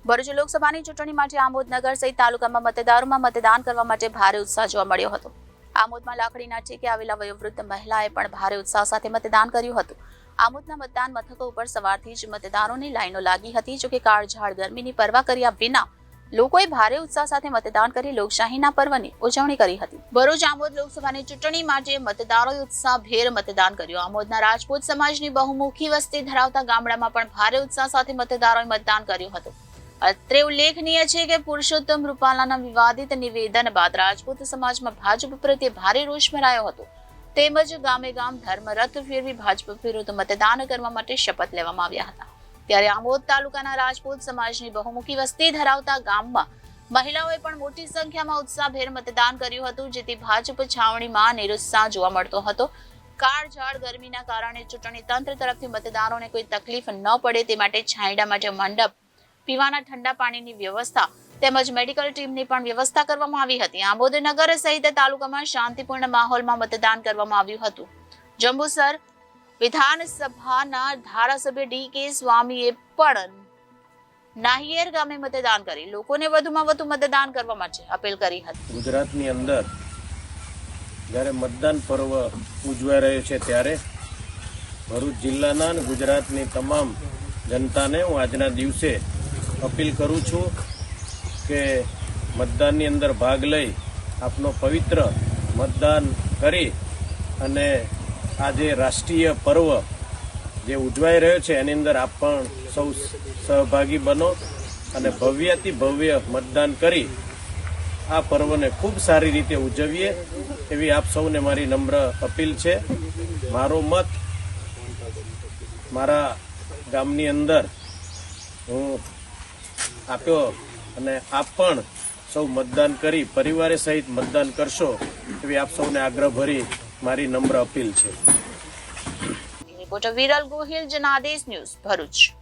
ભરૂચ લોકસભાની ચૂંટણી માટે આમોદનગર સહિત તાલુકામાં મતદારોમાં મતદાન કરવા માટે ભારે ઉત્સાહ જોવા મળ્યો હતો। આમોદમાં લાકડીના ટેકે આવેલા વયોવૃદ્ધ મહિલાએ પણ ભારે ઉત્સાહ સાથે મતદાન કર્યું હતું। આમોદના મતદાન મથકો ઉપર સવારથી જ મતદારોની લાઈનો લાગી હતી। જોકે કાળઝાળ ગરમીની પરવા કર્યા વિના લોકોએ ભારે ઉત્સાહ સાથે મતદાન કરી લોકશાહીના પર્વની ઉજવણી કરી હતી। ભરૂચ આમોદ લોકસભાની ચૂંટણી માટે મતદારોએ ઉત્સાહભેર મતદાન કર્યું। આમોદના રાજપૂત સમાજની બહુમુખી વસ્તી ધરાવતા ગામડામાં પણ ભારે ઉત્સાહ સાથે મતદારોએ મતદાન કર્યું હતું। અત્રે ઉલ્લેખનીય છે કે પુરુષોત્તમ રૂપાલાના વિવાદિત નિવેદન બાદ રાજપૂત સમાજમાં ભાજપ પ્રત્યે ભારે રોષ ભરાયો હતો। તેમજ ગામે ગામ ધર્મરથ ફેરવી ભાજપ વિરુદ્ધ મતદાન કરવા માટે શપથ લેવામાં આવ્યા હતા। ત્યારે આમોદ તાલુકાના રાજપૂત સમાજની બહુમુખી વસ્તી ધરાવતા ગામમાં મહિલાઓએ પણ મોટી સંખ્યામાં ઉત્સાહભેર મતદાન કર્યું હતું, જેથી ભાજપ છાવણીમાં નિરુત્સાહ જોવા મળતો હતો। કાળઝાળ ગરમીના કારણે ચૂંટણી તંત્ર તરફથી મતદારોને કોઈ તકલીફ ન પડે તે માટે છાંયડા માટે મંડપ, પીવાના ઠંડા પાણીની વ્યવસ્થા તેમજ મેડિકલ ટીમની પણ વ્યવસ્થા કરવામાં આવી હતી। આમોદ નગર સહિત તાલુકામાં શાંતિપૂર્ણ માહોલમાં મતદાન કરવામાં આવ્યું હતું। જંબુસર વિધાનસભાના ધારાસભ્ય ડી.કે. સ્વામીએ પણ નાહિયેર ગામે મતદાન કરી લોકોને વધુમાં વધુ મતદાન કરવા માટે અપીલ કરી હતી। ગુજરાતની અંદર જ્યારે મતદાન પર્વ ઉજવાઈ રહ્યો છે ત્યારે ભરૂચ જિલ્લાના અને ગુજરાતની તમામ જનતાને હું આજના દિવસે અપીલ કરું છું કે મતદાનની અંદર ભાગ લઈ આપનો પવિત્ર મતદાન કરી અને આ જે રાષ્ટ્રીય પર્વ જે ઉજવાઈ રહ્યો છે એની અંદર આપ પણ સૌ સહભાગી બનો અને ભવ્યથી ભવ્ય મતદાન કરી આ પર્વને ખૂબ સારી રીતે ઉજવીએ એવી આપ સૌને મારી નમ્ર અપીલ છે। મારો મત મારા ગામની અંદર હું આપ્યો અને આપ પણ સૌ મતદાન કરી પરિવારે સહિત મતદાન કરશો એવી આપ સૌને આગ્રહ ભરી મારી નમ્ર અપીલ છે। Reporter Viral Gohil, Janadesh news, Bharuch.